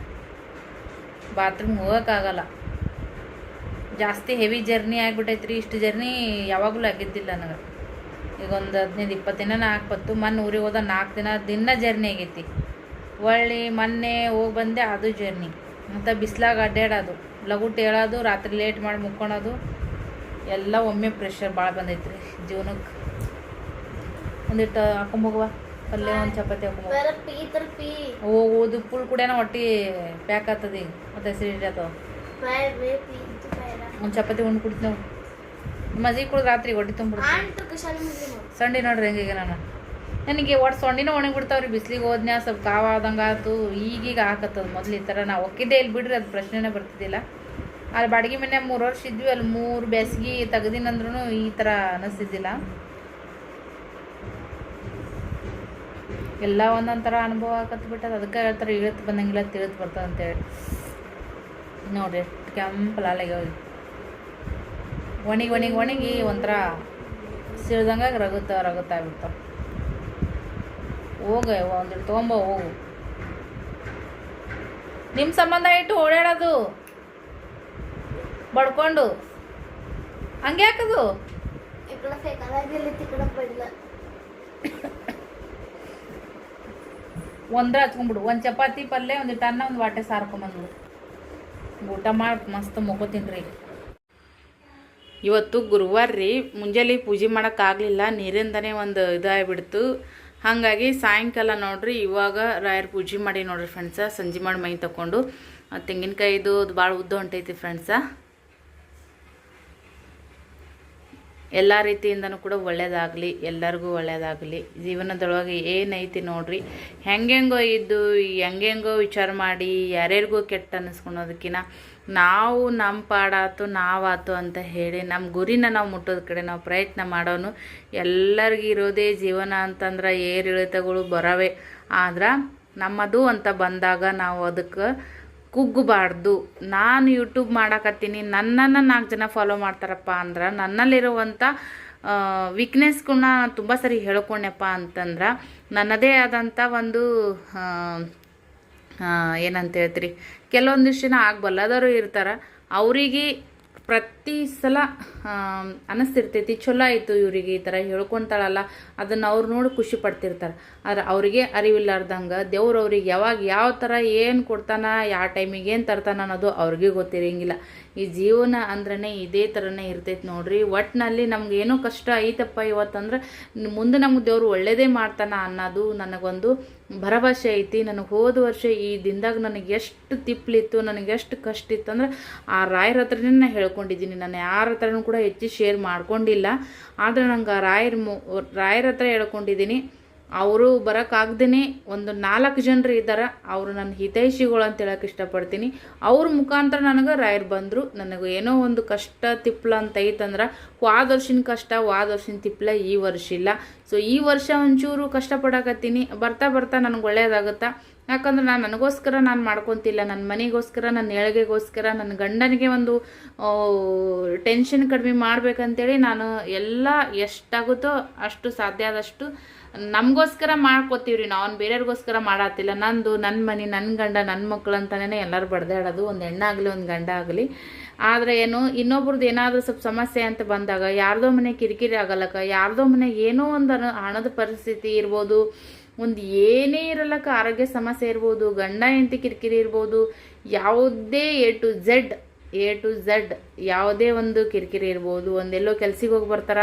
ಬಾತ್ರೂಮ್ ಹೋಗೋಕ್ಕಾಗಲ್ಲ. ಜಾಸ್ತಿ ಹೆವಿ ಜರ್ನಿ ಆಗಿಬಿಟ್ಟೈತ್ರಿ. ಇಷ್ಟು ಜರ್ನಿ ಯಾವಾಗಲೂ ಆಗಿದ್ದಿಲ್ಲ ನನಗೆ. ಈಗ ಒಂದು 15-20 ದಿನ 4 ಮೊನ್ನೆ ಊರಿಗೆ ಹೋದ 4 ದಿನ ಜರ್ನಿ ಆಗೈತಿ. ಒಳ್ಳೆ ಮೊನ್ನೆ ಹೋಗಿ ಬಂದೆ, ಅದು ಜರ್ನಿ. ಮತ್ತು ಬಿಸ್ಲಾಗ ಅಡ್ಡಾಡೋದು, ಲಗುಟ್ ಹೇಳೋದು, ರಾತ್ರಿ ಲೇಟ್ ಮಾಡಿ ಮುಕ್ಕೊಳೋದು ಎಲ್ಲ ಒಮ್ಮೆ ಪ್ರೆಷರ್ ಭಾಳ ಬಂದೈತ್ರಿ ಜೀವನಕ್ಕೆ. ಒಂದಿಟ್ಟು ಹಾಕೊಂಬೋಗುವ ಪಲ್ಯ, ಒಂದು ಚಪಾತಿ ಹಾಕೊಂಬೋಗ ಹೋಗೋದು. ಫುಲ್ ಕುಡಿಯೋಣ ಹೊಟ್ಟಿ ಪ್ಯಾಕ್ ಆಗ್ತದೆ. ಈಗ ಮತ್ತು ಹೆಸರು ಅಥವಾ ಒಂದು ಚಪಾತಿ ಉಂಡು ಕುಡಿತು ನಾವು. ಮಜ್ಜಿಗೆ ಕುಡಿದು ರಾತ್ರಿ ಹೊಟ್ಟೆ ತುಂಬಿಡ್ತೀವಿ. ಸಂಡೆ ನೋಡ್ರಿ ಹೆಂಗೀಗ ನನಗೆ ಒಟ್ಟು ಸೊಂಡಿನ ಒಣಗಿಬಿಡ್ತಾವ್ರಿ. ಬಿಸಿಲಿಗೆ ಹೋದ್ನ್ಯಾ ಸ್ವಲ್ಪ ಕಾವಾದಂಗೆ ಆಯ್ತು. ಈಗೀಗ ಹಾಕತ್ತದ. ಮೊದಲು ಈ ಥರ ನಾವು ಒಕ್ಕಿದ್ದೆ ಇಲ್ಲಿ ಬಿಡ್ರಿ, ಅದು ಪ್ರಶ್ನೆನೇ ಬರ್ತಿದ್ದಿಲ್ಲ. ಅಲ್ಲಿ ಬಾಡಿಗೆ ಮನೆ 3 ವರ್ಷ ಇದ್ವಿ. ಅಲ್ಲಿ 3 ಬೇಸಿಗೆ ತೆಗ್ದಿನಂದ್ರೂ ಈ ಥರ ಅನ್ನಿಸ್ತಿದ್ದಿಲ್ಲ. ಎಲ್ಲ ಒಂದೊಂದು ಥರ ಅನುಭವ ಆಕತ್ಬಿಟ್ಟದ. ಅದಕ್ಕೆ ಹೇಳ್ತಾರೆ ಇಳತ್ತು ಬಂದಂಗಿಲ್ಲ ತಿಳಿದು ಬರ್ತದೆ ಅಂತೇಳಿ. ನೋಡ್ರಿ ಎಷ್ಟು ಕೆಂಪು ಲಾಲಾಗ್ಯಾವ. ಒಣಗಿ ಒಂಥರ ಸಿಳ್ದಂಗೆ ರಗುತ್ತಾ ಆಗ್ಬಿಡ್ತಾವ. ಹೋಗ ಒಂದಿಟ್ಟು ತೊಗೊಂಬ ಹೋಗು. ನಿಮ್ಮ ಸಂಬಂಧ ಇಟ್ಟು ಓಡಾಡೋದು ಬಡ್ಕೊಂಡು ಹಂಗೆ ಹಾಕೋದು. ಒಂದ್ರ ಹಚ್ಕೊಂಡ್ಬಿಡು. ಒಂದು ಚಪಾತಿ ಪಲ್ಯ, ಒಂದಿಟ್ಟು ಅನ್ನ, ಒಂದು ವಾಟೆ ಸಾರ್ಕೊಂಬಂದ್ಬಿಡು. ಊಟ ಮಾಡಿ ಮಸ್ತ್ ಮುಕ್ಕೋತೀನಿ ರೀ. ಇವತ್ತು ಗುರುವಾರ ರೀ. ಮುಂಜಾನೆ ಪೂಜೆ ಮಾಡೋಕ್ಕಾಗಲಿಲ್ಲ, ನೀರಿಂದನೇ ಒಂದು ಇದಾಗಿಬಿಡ್ತು. ಹಾಗಾಗಿ ಸಾಯಂಕಾಲ ನೋಡ್ರಿ ಇವಾಗ ರಾಯರ ಪೂಜೆ ಮಾಡಿ ನೋಡ್ರಿ ಫ್ರೆಂಡ್ಸ. ಸಂಜೆ ಮಾಡಿ ಮೈ ತಗೊಂಡು ತೆಂಗಿನಕಾಯಿದು ಅದು ಭಾಳ ಉದ್ದ ಹೊಂಟೈತಿ ಫ್ರೆಂಡ್ಸ. ಎಲ್ಲ ರೀತಿಯಿಂದನೂ ಕೂಡ ಒಳ್ಳೇದಾಗಲಿ, ಎಲ್ಲರಿಗೂ ಒಳ್ಳೇದಾಗಲಿ. ಜೀವನದೊಳಗೆ ಏನೈತಿ ನೋಡ್ರಿ, ಹೆಂಗೆಂಗೋ ಇದ್ದು ಹೆಂಗೆಂಗೋ ವಿಚಾರ ಮಾಡಿ ಯಾರ್ಯಾರಿಗೂ ಕೆಟ್ಟ ಅನ್ನಿಸ್ಕೊಳೋದಕ್ಕಿಂತ ನಾವು ನಮ್ಮ ಪಾಡಾತು ನಾವಾತು ಅಂತ ಹೇಳಿ ನಮ್ಮ ಗುರಿನ ನಾವು ಮುಟ್ಟೋದ ಕಡೆ ನಾವು ಪ್ರಯತ್ನ ಮಾಡೋನು. ಎಲ್ಲರಿಗೂ ಇರೋದೇ ಜೀವನ ಅಂತಂದ್ರೆ ಏರಿಳಿತಗಳು ಬರವೆ. ಆದ್ರೆ ನಮ್ಮದು ಅಂತ ಬಂದಾಗ ನಾವು ಅದಕ್ಕೆ ಕುಗ್ಗಬಾರ್ದು. ನಾನು ಯೂಟ್ಯೂಬ್ ಮಾಡಕತ್ತೀನಿ, ನನ್ನನ್ನು 4 ಜನ ಫಾಲೋ ಮಾಡ್ತಾರಪ್ಪ ಅಂದ್ರೆ ನನ್ನಲ್ಲಿರುವಂಥ ವೀಕ್ನೆಸ್ಗಳನ್ನ ತುಂಬ ಸರಿ ಹೇಳ್ಕೊಂಡೆಪ್ಪ ಅಂತಂದ್ರೆ ನನ್ನದೇ ಆದಂಥ ಒಂದು ಏನಂತ ಹೇಳ್ತೀರಿ, ಕೆಲವೊಂದಿಷ್ಟು ಜನ ಆಗಬಲ್ಲದವರು ಇರ್ತಾರೆ. ಅವರಿಗೆ ಪ್ರತಿ ಸಲ ಅನ್ನಿಸ್ತಿರ್ತೈತಿ ಚಲೋ ಆಯಿತು ಇವರಿಗೆ ಈ ಥರ ಹೇಳ್ಕೊತಾಳಲ್ಲ, ಅದನ್ನು ಅವ್ರು ನೋಡಿ ಖುಷಿ ಪಡ್ತಿರ್ತಾರೆ. ಆದರೆ ಅವರಿಗೆ ಅರಿವಿಲ್ಲಾರ್ದಂಗೆ ದೇವ್ರು ಅವ್ರಿಗೆ ಯಾವಾಗ ಯಾವ ಥರ ಏನು ಕೊಡ್ತಾನ, ಯಾವ ಟೈಮಿಗೆ ಏನು ತರ್ತಾನ ಅನ್ನೋದು ಅವ್ರಿಗೆ ಗೊತ್ತಿರೋಂಗಿಲ್ಲ. ಈ ಜೀವನ ಅಂದ್ರೇ ಇದೇ ಥರನೇ ಇರ್ತೈತೆ ನೋಡ್ರಿ. ಒಟ್ಟಿನಲ್ಲಿ ನಮ್ಗೆ ಏನೋ ಕಷ್ಟ ಐತಪ್ಪ ಇವತ್ತಂದ್ರೆ ಮುಂದೆ ನಮ್ಗೆ ದೇವ್ರು ಒಳ್ಳೇದೇ ಮಾಡ್ತಾನ ಅನ್ನೋದು ನನಗೊಂದು ಭರವಸೆ ಐತಿ. ನನಗೆ ಹೋದ ವರ್ಷ ಈ ದಿನದಾಗ ನನಗೆ ಎಷ್ಟು ತಿಪ್ಪಲಿತ್ತು, ನನಗೆ ಎಷ್ಟು ಕಷ್ಟ ಇತ್ತು ಅಂದ್ರೆ ಆ ರಾಯರ ಹತ್ರನೇ ನಾನು ಹೇಳ್ಕೊಂಡಿದ್ದೀನಿ. ನಾನು ಯಾರ ಹತ್ರನೂ ಕೂಡ ಹೆಚ್ಚು ಶೇರ್ ಮಾಡ್ಕೊಂಡಿಲ್ಲ. ಆದರೆ ನಂಗೆ ರಾಯರ ಹತ್ರ ಹೇಳ್ಕೊಂಡಿದ್ದೀನಿ. ಅವರು ಬರೋಕ್ಕಾಗ್ದೇ ಒಂದು 4 ಜನರು ಇದ್ದಾರೆ. ಅವರು ನನ್ನ ಹಿತೈಷಿಗಳು ಅಂತ ಹೇಳೋಕೆ ಇಷ್ಟಪಡ್ತೀನಿ. ಅವ್ರ ಮುಖಾಂತರ ನನಗೆ ರಾಯರು ಬಂದರು. ನನಗೆ ಏನೋ ಒಂದು ಕಷ್ಟ ತಿಪ್ಪಲ ಅಂತ ಐತಂದ್ರೆ ಹೋದ ವರ್ಷಿನ ಕಷ್ಟ ಹೋದ ವರ್ಷಿನ ತಿಪ್ಪಲ ಈ ವರ್ಷ ಇಲ್ಲ. ಸೊ ಈ ವರ್ಷ ಒಂಚೂರು ಕಷ್ಟಪಡಕತ್ತೀನಿ. ಬರ್ತಾ ನನಗೆ ಒಳ್ಳೇದಾಗುತ್ತಾ. ಯಾಕಂದ್ರೆ ನಾನು ನನಗೋಸ್ಕರ ನಾನು ಮಾಡ್ಕೊತಿಲ್ಲ, ನನ್ನ ಮನೆಗೋಸ್ಕರ, ನನ್ನ ಏಳಿಗೆಗೋಸ್ಕರ, ನನ್ನ ಗಂಡನಿಗೆ ಒಂದು ಟೆನ್ಷನ್ ಕಡಿಮೆ ಮಾಡ್ಬೇಕಂತೇಳಿ ನಾನು ಎಲ್ಲ ಎಷ್ಟಾಗುತ್ತೋ ಅಷ್ಟು ಸಾಧ್ಯ ಆದಷ್ಟು ನಮಗೋಸ್ಕರ ಮಾಡ್ಕೋತೀವ್ರಿ. ನಾವು ಬೇರೆಯವ್ರಿಗೋಸ್ಕರ ಮಾಡತ್ತಿಲ್ಲ. ನಂದು, ನನ್ನ ಮನೆ, ನನ್ನ ಗಂಡ, ನನ್ನ ಮಕ್ಕಳು ಅಂತಲೇ ಎಲ್ಲರೂ ಬಡ್ದಾಡೋದು, ಒಂದು ಹೆಣ್ಣಾಗಲಿ ಒಂದು ಗಂಡ ಆಗಲಿ. ಆದರೆ ಏನು ಇನ್ನೊಬ್ರದ್ದು ಏನಾದರೂ ಸ್ವಲ್ಪ ಸಮಸ್ಯೆ ಅಂತ ಬಂದಾಗ ಯಾರ್ದೋ ಮನೆ ಕಿರಿಕಿರಿ ಆಗಲ್ಲಕ್ಕ, ಯಾರ್ದೋ ಮನೆಗೆ ಏನೋ ಒಂದು ಹಣದ ಪರಿಸ್ಥಿತಿ ಇರ್ಬೋದು, ಒಂದು ಏನೇ ಇರಲಕ್ಕ, ಆರೋಗ್ಯ ಸಮಸ್ಯೆ ಇರ್ಬೋದು, ಗಂಡ ಹೆಂಡತಿ ಕಿರಿಕಿರಿ ಇರ್ಬೋದು, ಯಾವುದೇ ಎ ಟು ಝೆಡ್ ಯಾವುದೇ ಒಂದು ಕಿರಿಕಿರಿ ಇರ್ಬೋದು. ಒಂದೆಲ್ಲೋ ಕೆಲ್ಸಿಗೆ ಹೋಗಿ ಬರ್ತಾರ,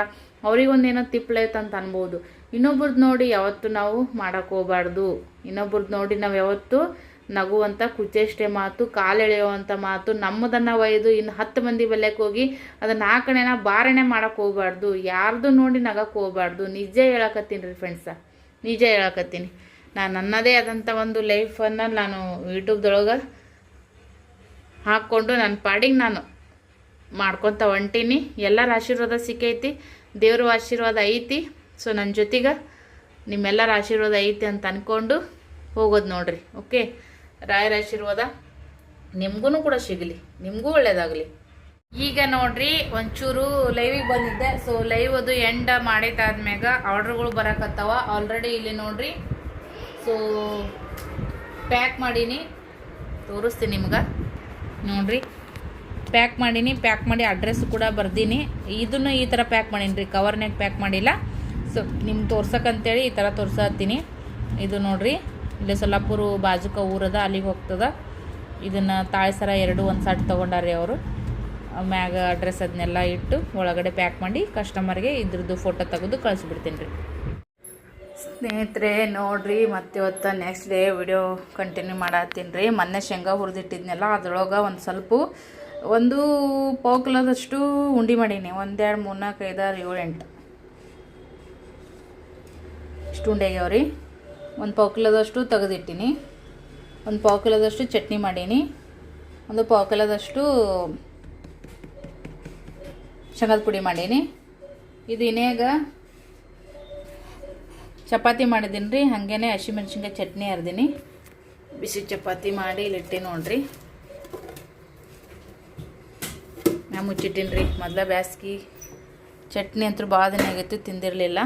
ಅವ್ರಿಗೊಂದೇನೋ ತಿಪ್ಪಳೈತೆ ಅಂತ ಅನ್ಬೋದು. ಇನ್ನೊಬ್ರದ್ದು ನೋಡಿ ಯಾವತ್ತು ನಾವು ಮಾಡೋಕ್ಕೆ ಹೋಗಬಾರ್ದು. ಇನ್ನೊಬ್ರದ್ದು ನೋಡಿ ನಾವು ಯಾವತ್ತು ನಗುವಂಥ ಕುಚೇಷ್ಟೆ ಮಾತು, ಕಾಲೆಳೆಯುವಂಥ ಮಾತು, ನಮ್ಮದನ್ನು ಒಯ್ದು ಇನ್ನು 10 ಮಂದಿ ಬಲ್ಯಕ್ಕೆ ಹೋಗಿ ಅದನ್ನು ಹಾಕಣೆನ ಬಾರಣೆ ಮಾಡೋಕ್ಕೆ ಹೋಗಬಾರ್ದು. ಯಾರ್ದು ನೋಡಿ ನಗಕ್ಕೆ ಹೋಗಬಾರ್ದು. ನಿಜ ಹೇಳಕತ್ತೀನಿ ರೀ ಫ್ರೆಂಡ್ಸ, ನಿಜ ಹೇಳಕತ್ತೀನಿ. ನಾನು ನನ್ನದೇ ಆದಂಥ ಒಂದು ಲೈಫನ್ನು ನಾನು ಯೂಟ್ಯೂಬ್ದೊಳಗೆ ಹಾಕ್ಕೊಂಡು ನನ್ನ ಪಾಡಿಗೆ ನಾನು ಮಾಡ್ಕೊತ ಹೊಂಟೀನಿ. ಎಲ್ಲರ ಆಶೀರ್ವಾದ ಸಿಕ್ಕೈತಿ, ದೇವ್ರ ಆಶೀರ್ವಾದ ಐತಿ. ಸೊ ನನ್ನ ಜೊತೆಗೆ ನಿಮ್ಮೆಲ್ಲರ ಆಶೀರ್ವಾದ ಐತಿ ಅಂತ ಅಂದ್ಕೊಂಡು ಹೋಗೋದು ನೋಡ್ರಿ. ಓಕೆ, ರಾಯರ ಆಶೀರ್ವಾದ ನಿಮಗೂ ಕೂಡ ಸಿಗಲಿ, ನಿಮಗೂ ಒಳ್ಳೇದಾಗಲಿ. ಈಗ ನೋಡ್ರಿ ಒಂಚೂರು ಲೈವಿಗೆ ಬಂದಿದ್ದೆ. ಸೊ ಲೈವ್ ಅದು ಎಂಡ್ ಮಾಡಿದ್ದಾದ್ಮ್ಯಾಗ ಆರ್ಡ್ರ್ಗಳು ಬರಕತ್ತಾವ ಆಲ್ರೆಡಿ. ಇಲ್ಲಿ ನೋಡ್ರಿ, ಸೊ ಪ್ಯಾಕ್ ಮಾಡೀನಿ, ತೋರಿಸ್ತೀನಿ ನಿಮ್ಗೆ. ನೋಡ್ರಿ ಪ್ಯಾಕ್ ಮಾಡೀನಿ, ಪ್ಯಾಕ್ ಮಾಡಿ ಅಡ್ರೆಸ್ ಕೂಡ ಬರ್ದೀನಿ. ಇದನ್ನು ಈ ಥರ ಪ್ಯಾಕ್ ಮಾಡೀನಿ ರೀ, ಕವರ್ನಾಗ ಪ್ಯಾಕ್ ಮಾಡಿಲ್ಲ. ಸೊ ನಿಮ್ಗೆ ತೋರ್ಸಕ್ಕಂತೇಳಿ ಈ ಥರ ತೋರ್ಸತ್ತೀನಿ. ಇದು ನೋಡ್ರಿ, ಇಲ್ಲಿ ಸೊಲ್ಲಾಪುರ ಬಾಜುಕ ಊರದ, ಅಲ್ಲಿಗೆ ಹೋಗ್ತದ. ಇದನ್ನು ತಾಳ್ಸರ 2 ಒಂದು ಸೆಟ್ ತೊಗೊಂಡಾರಿ ಅವರು. ಮ್ಯಾಗ ಅಡ್ರೆಸ್ ಅದನ್ನೆಲ್ಲ ಇಟ್ಟು ಒಳಗಡೆ ಪ್ಯಾಕ್ ಮಾಡಿ ಕಸ್ಟಮರ್ಗೆ ಇದ್ರದ್ದು ಫೋಟೋ ತೆಗೆದು ಕಳಿಸ್ಬಿಡ್ತೀನಿ ರೀ. ಸ್ನೇಹಿತರೆ ನೋಡ್ರಿ, ಮತ್ತೆ ಇವತ್ತು ನೆಕ್ಸ್ಟ್ ಡೇ ವಿಡಿಯೋ ಕಂಟಿನ್ಯೂ ಮಾಡತ್ತೀನಿ ರೀ. ಮೊನ್ನೆ ಶೇಂಗಾ ಹುರಿದಿಟ್ಟಿದ್ನೆಲ್ಲ ಅದ್ರೊಳಗೆ ಒಂದು ಸ್ವಲ್ಪ 1 ಪಾವು ಕಿಲೋದಷ್ಟು ಉಂಡೆ ಮಾಡೀನಿ. 1 2 3 4 5 6 7 8 ಇಷ್ಟು ಉಂಡೆ ಆಗ್ಯಾವ್ರಿ. 1 ಪಾವು ಕಿಲೋದಷ್ಟು ತೆಗೆದಿಟ್ಟಿನಿ. 1 ಪಾವು ಕಿಲೋದಷ್ಟು ಚಟ್ನಿ ಮಾಡೀನಿ. 1 ಪಾವು ಕಿಲೋದಷ್ಟು ಶೇಂಗಾದ ಪುಡಿ ಮಾಡೀನಿ. ಇದು ಇನ್ಯಾಗ ಚಪಾತಿ ಮಾಡಿದ್ದೀನಿ ರೀ. ಹಾಗೇನೆ ಹಸಿಮೆಣ್ಸಿನ್ಕಾಯಿ ಚಟ್ನಿ ಅರ್ದೀನಿ. ಬಿಸಿ ಚಪಾತಿ ಮಾಡಿ ಇಲ್ಲಿಟ್ಟಿ ನೋಡ್ರಿ. ನಾ ಮುಚ್ಚಿಟ್ಟಿನಿ ರೀ. ಮೊದಲ ಬ್ಯಾಸ್ಗಿ ಚಟ್ನಿ ಅಂತೂ ಭಾಳ ದಿನ ಆಗಿತ್ತು, ತಿಂದಿರಲಿಲ್ಲ.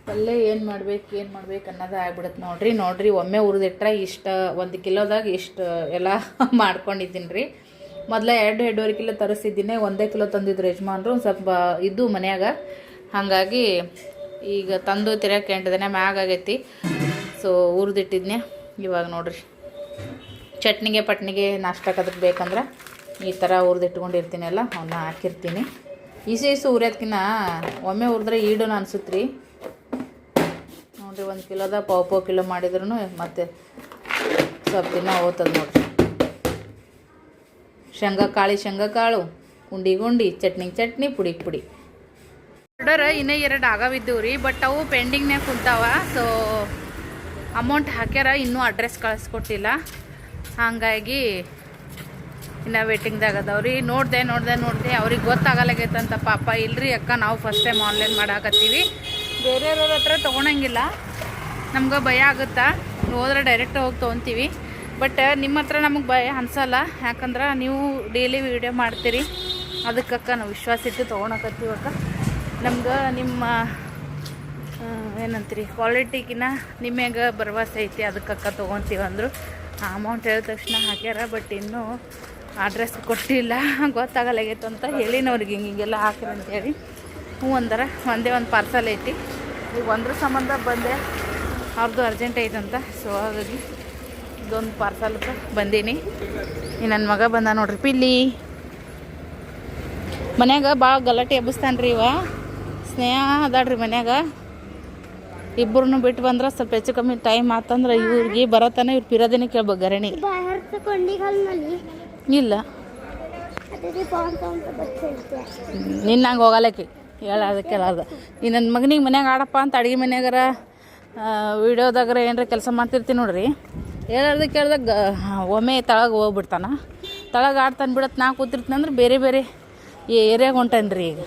ಪಲ್ಯ ಏನು ಮಾಡ್ಬೇಕು ಅನ್ನೋದು ಆಗ್ಬಿಡುತ್ತೆ ನೋಡ್ರಿ. ನೋಡ್ರಿ ಒಮ್ಮೆ ಹುರಿದಿಟ್ರೆ ಇಷ್ಟು 1 ಕಿಲೋದಾಗ ಇಷ್ಟು ಎಲ್ಲ ಮಾಡ್ಕೊಂಡಿದ್ದೀನಿ ರೀ. ಮೊದಲ 2-2.5 ಕಿಲೋ ತರಿಸಿದ್ದೀನಿ. 1 ಕಿಲೋ ತಂದಿದ್ರು ಯಜಮಾನ್ರು. ಒಂದು ಸ್ವಲ್ಪ ಇದ್ದು ಮನ್ಯಾಗ, ಹಾಗಾಗಿ ಈಗ ತಂದು ತಿರ್ಯಾಕೆ 8 ದಿನ ಮ್ಯಾಗ ಆಗೈತಿ. ಸೊ ಹುರಿದಿಟ್ಟಿದ್ನೆ. ಇವಾಗ ನೋಡ್ರಿ ಚಟ್ನಿಗೆ ಪಟ್ನಿಗೆ ನಾಷ್ಟಕ್ಕೆ ಅದಕ್ಕೆ ಬೇಕಂದ್ರೆ ಈ ಥರ ಹುರಿದಿಟ್ಕೊಂಡಿರ್ತೀನಲ್ಲ, ಅವನ್ನ ಹಾಕಿರ್ತೀನಿ. ಈಸು ಹುರಿಯೋದ್ಕಿನ್ನ ಒಮ್ಮೆ ಹುರಿದ್ರೆ ಈಡೋಣ ಅನ್ಸುತ್ತೆ ರೀ. ನೋಡಿರಿ 1 ಕಿಲೋದ ಪಾವು ಕಿಲೋ ಮಾಡಿದ್ರು ಮತ್ತೆ ಸ್ವಲ್ಪ ದಿನ ಹೋಗ್ತದೆ ನೋಡ್ರಿ. ಶೇಂಗಾ ಕಾಳು ಗುಂಡಿ ಚಟ್ನಿ ಪುಡಿ. ಆರ್ಡರ್ ಇನ್ನೂ 2 ಆಗವಿದ್ದವು ರೀ, ಬಟ್ ಅವು ಪೆಂಡಿಂಗ್ನಾಗ ಕುಂತಾವ. ಸೊ ಅಮೌಂಟ್ ಹಾಕ್ಯಾರ, ಇನ್ನೂ ಅಡ್ರೆಸ್ ಕಳಿಸ್ಕೊಟ್ಟಿಲ್ಲ. ಹಾಗಾಗಿ ಇನ್ನು ವೇಟಿಂಗ್ದಾಗ ಅದಾವ್ರಿ. ನೋಡಿದೆ ಅವ್ರಿಗೆ ಗೊತ್ತಾಗಲಾಗೈತಂತ ಪಾಪ. ಇಲ್ರಿ ಅಕ್ಕ, ನಾವು ಫಸ್ಟ್ ಟೈಮ್ ಆನ್ಲೈನ್ ಮಾಡಾಕತ್ತೀವಿ, ಬೇರೆಯವ್ರ ಹತ್ರ ತೊಗೊಳಂಗಿಲ್ಲ, ನಮ್ಗೆ ಭಯ ಆಗುತ್ತಾ, ಹೋದ್ರೆ ಡೈರೆಕ್ಟ್ ಹೋಗಿ ತೊಗೊತೀವಿ. ಬಟ್ ನಿಮ್ಮ ಹತ್ರ ನಮಗೆ ಭಯ ಅನ್ಸಲ್ಲ, ಯಾಕಂದ್ರೆ ನೀವು ಡೈಲಿ ವೀಡಿಯೋ ಮಾಡ್ತೀರಿ. ಅದಕ್ಕಕ್ಕ ನಾವು ವಿಶ್ವಾಸ ಇಟ್ಟು ತೊಗೊಳಕತ್ತೀವಕ್ಕ. ನಮ್ಗೆ ನಿಮ್ಮ ಏನಂತೀರಿ ಕ್ವಾಲಿಟಿಗಿನ ನಿಮ್ಯಾಗ ಭರವಸೆ ಐತಿ, ಅದಕ್ಕಕ್ಕ ತೊಗೊತೀವಿ ಅಂದರು. ಅಮೌಂಟ್ ಹೇಳಿದ ತಕ್ಷಣ ಹಾಕ್ಯಾರ, ಬಟ್ ಇನ್ನೂ ಅಡ್ರೆಸ್ ಕೊಟ್ಟಿಲ್ಲ, ಗೊತ್ತಾಗಲಾಗೈತೆ ಅಂತ ಹೇಳಿನವ್ರಿಗೆ ಹಿಂಗೆಲ್ಲ ಹಾಕಿರಿ ಅಂತೇಳಿ. ಹ್ಞೂ ಅಂದಾರ. ಒಂದೇ ಒಂದು ಪಾರ್ಸಲ್ ಐತಿ, ಈಗ ಒಂದ್ರ ಸಂಬಂಧ ಬಂದೆ, ಅವ್ರದ್ದು ಅರ್ಜೆಂಟ್ ಐತಂತ. ಸೊ ಹಾಗಾಗಿ ಇದೊಂದು ಪಾರ್ಸಲ್ಗೆ ಬಂದೀನಿ. ಈ ನನ್ನ ಮಗ ಬಂದ ನೋಡ್ರಿ, ಪಿಲ್ಲಿ ಮನ್ಯಾಗ ಭಾಳ ಗಲಾಟೆ ಎಬ್ಬಿಸ್ತಾನೆ ರೀ. ಸ್ನೇಹ ಅದಾಡ್ರಿ ಮನ್ಯಾಗ. ಇಬ್ಬರನ್ನು ಬಿಟ್ಟು ಬಂದ್ರೆ ಸ್ವಲ್ಪ ಹೆಚ್ಚು ಕಮ್ಮಿ ಟೈಮ್ ಆತಂದ್ರೆ ಇವ್ರಿಗೆ ಬರತ್ತಾನೆ, ಇವ್ರು ಪಿರೋದೇನೆ ಕೇಳ್ಬೇಕು ಗರಣಿ. ಇಲ್ಲ ನಿನ್ನಂಗೆ ಹೋಗಲಕ್ಕಿ ಹೇಳೋದಕ್ಕೆಲ್ಲ. ಈ ನನ್ನ ಮಗನಿಗೆ ಮನ್ಯಾಗ ಆಡಪ್ಪ ಅಂತ ಅಡುಗೆ ಮನ್ಯಾಗಾರ ವಿಡಿಯೋದಾಗಾರ ಏನಾರ ಕೆಲಸ ಮಾಡ್ತಿರ್ತೀನಿ ನೋಡ್ರಿ, ಹೇಳೋದು ಕೇಳ್ದಾಗ ಒಮ್ಮೆ ತಳಗೆ ಹೋಗ್ಬಿಡ್ತಾನೆ. ತಳಗೆ ಆಡ್ತಾನೆ ಬಿಡತ್ತೆ. ನಾ ಕೂತಿರ್ತೀನಿ ಅಂದ್ರೆ ಬೇರೆ ಏರಿಯಾಗೆ ಹೊಂಟಾನೆ ರೀ. ಈಗ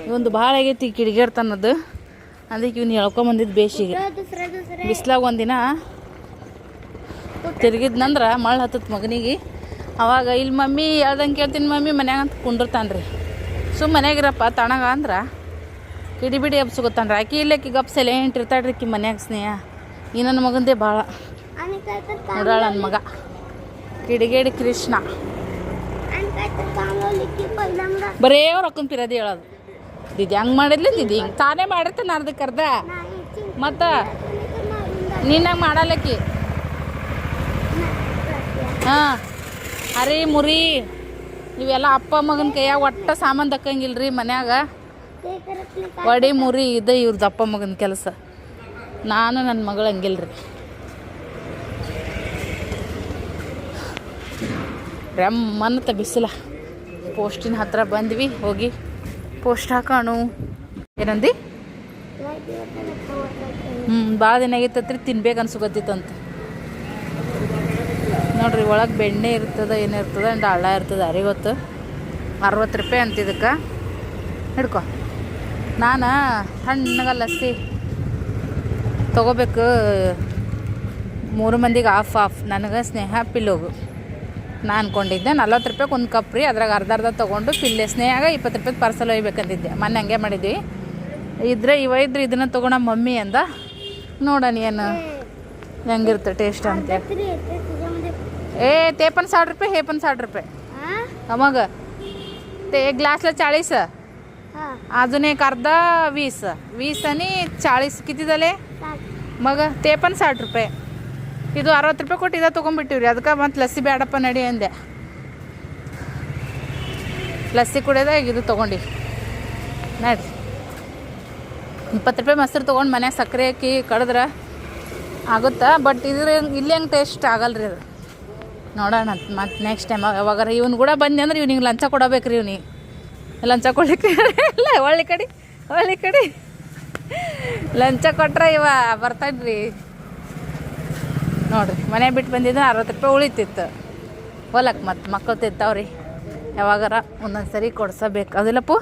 ಇವೊಂದು ಭಾಳ ಆಗೈತಿ ಕಿಡಿಗೇಡ್ತಾನದು, ಅದಕ್ಕೆ ಇವ್ನು ಹೇಳ್ಕೊಂಬಂದಿದ್ದು ಬೇಸಿಗೆ. ಬಿಸ್ಲಾಗ ಒಂದಿನ ತಿರುಗಿದ್ನಂದ್ರೆ ಮಳೆ ಹತ್ತದ ಮಗನಿಗೆ. ಅವಾಗ ಇಲ್ಲಿ ಮಮ್ಮಿ ಹೇಳ್ದಂಗೆ ಕೇಳ್ತೀನಿ ಮಮ್ಮಿ ಮನ್ಯಾಗ ಅಂತ ಕುಂಡಿರ್ತಾನೆ ರೀ. ಮನ್ಯಾಗಿರಪ್ಪ ತಣಗ ಅಂದ್ರೆ ಕಿಡಿಬಿಡಿ ಎಬ್ಸ್ಕೊತಾನೆ ರೀ. ಆಕಿ ಇಲ್ಲಕ್ಕಿ ಗಪ್ ಸೈಲೆಂಟ್ ಇರ್ತಾಳ್ರಿ ಆಕಿ ಮನ್ಯಾಗ. ಸ್ನೇಹ ಈ ನನ್ನ ಮಗಂದೇ ಭಾಳ ನೋಡಾಳ ನನ್ನ ಮಗ ಕಿಡಿಗೇಡಿ ಕೃಷ್ಣ. ಬರೇ ಅವ್ರು ಅಕ್ಕನ ಪಿರೋದಿ ಹೇಳೋದು. ದಿದಿ ಹಂಗೆ ಮಾಡಿದ್ಲಿ, ದಿದಿ ಹಿಂಗೆ ತಾನೇ ಮಾಡಿರ್ತಾನೆ ಅರ್ಧಕ್ಕರ್ಧ. ಮತ್ತು ನಿನ್ನಂಗೆ ಮಾಡಲ್ಲಕ್ಕಿ. ಹಾಂ ಅರಿ ಮುರಿ ಇವೆಲ್ಲ ಅಪ್ಪ ಮಗನ ಕೈಯಾಗ ಒಟ್ಟ ಸಾಮಾನು ದಕ್ಕಂಗಿಲ್ರಿ ಮನ್ಯಾಗ. ಒಡಿ ಮುರಿ ಇದೆ ಇವ್ರದ್ದು ಅಪ್ಪ ಮಗನ ಕೆಲಸ. ನಾನು ನನ್ನ ಮಗಳು ಹಂಗಿಲ್ರಿ. ರೆಮ್ಮನ್ನತ ಬಿಸಿಲ. ಪೋಸ್ಟಿನ ಹತ್ರ ಬಂದ್ವಿ, ಹೋಗಿ ಪೋಸ್ಟ್ ಹಾಕೋಣ. ಏನಂದು ಭಾಳ ದಿನ ಆಗೈತತ್ರಿ, ತಿನ್ಬೇಕು ಅನ್ಸುಗತ್ತಿತ್ತಂತ. ನೋಡ್ರಿ ಒಳಗೆ ಬೆಣ್ಣೆ ಇರ್ತದೆ ಏನಿರ್ತದೆ ಅಂಡ್ ಹಳ್ಳ ಇರ್ತದೆ ಯಾರಿಗೆ ಗೊತ್ತು. 60 ರೂಪಾಯಿ ಅಂತ ಇದಕ್ಕೆ. ಹಿಡ್ಕೊ. ನಾನು ತಣ್ಣಗೆ ಲಸ್ಸಿ ತೊಗೋಬೇಕು, 3 ಮಂದಿಗೆ ಆಫ್. ನನಗೆ ಸ್ನೇಹ ಪಿಲ್ಲೋಗು ನಾ ಅಂದ್ಕೊಂಡಿದ್ದೆ 40 ರೂಪಾಯಿಗೆ ಒಂದು ಕಪ್ ರೀ. ಅದ್ರಾಗ ಅರ್ಧ ತೊಗೊಂಡು ಪಿಲ್ಲೆ ಸ್ನೇಹಾಗ 20 ರೂಪಾಯಿ ಪಾರ್ಸಲ್ ಒಯ್ಬೇಕಂತಿದ್ದೆ. ಮೊನ್ನೆ ಹಂಗೆ ಮಾಡಿದ್ವಿ. ಇದ್ರೆ ಇದನ್ನು ತೊಗೊಂಡ ಮಮ್ಮಿ ಅಂದ. ನೋಡೋಣ ಏನು ಹೆಂಗಿರುತ್ತೆ ಟೇಸ್ಟ್ ಅಂತ. ते पण 60 रुपये, हे पण 60 रुपये. मग ते एक ग्लासला 40, अजून एक अर्धा 20 आणि 40 किती झाले. मग ते पण 60 रुपये. ಇದು 60 ರೂಪಾಯಿ ಕೊಟ್ಟು ಇದ ತೊಗೊಂಡ್ಬಿಟ್ಟಿವ್ರಿ. ಅದಕ್ಕೆ ಮತ್ತು ಲಸ್ಸಿ ಬೇಡಪ್ಪ ನಡಿ ಅಂದೆ. ಲಸ್ಸಿ ಕುಡಿಯೋದ ಇದು ತೊಗೊಂಡು ನೋಡ್ರಿ. 20 ರೂಪಾಯಿ ಮೊಸರು ತೊಗೊಂಡು ಮನ್ಯಾಗ ಸಕ್ಕರೆ ಹಾಕಿ ಕಡಿದ್ರೆ ಆಗುತ್ತಾ. ಬಟ್ ಇದ್ರ ಇಲ್ಲಿ ಹೆಂಗೆ ಟೇಸ್ಟ್ ಆಗಲ್ಲ ರೀ ಅದು. ನೋಡೋಣ ಮತ್ತು ನೆಕ್ಸ್ಟ್ ಟೈಮ್ ಯಾವಾಗಾರ ಇವ್ನು ಕೂಡ ಬಂದೆ ಅಂದ್ರೆ ಇವ್ನಿಗೆ ಲಂಚ ಕೊಡಬೇಕು ರೀ. ಇವ್ನಿಗೆ ಲಂಚ ಕೊಡ್ಲಿಕ್ಕೆ ಇಲ್ಲ, ಒಳ್ಳೆ ಕಡೆ ಲಂಚ ಕೊಟ್ರೆ ಇವ ಬರ್ತಾನೆ ರೀ. ನೋಡಿರಿ ಮನೆ ಬಿಟ್ಟು ಬಂದಿದ್ದು 60 ರೂಪಾಯಿ ಉಳಿತಿತ್ತು. ಹೊಲಕ್ಕೆ ಮತ್ತು ಮಕ್ಕಳು ತಿಂತಾವ್ರಿ. ಯಾವಾಗಾರ ಒಂದೊಂದು ಸರಿ ಕೊಡ್ಸಬೇಕು ಅದಿಲ್ಲಪ್ಪು.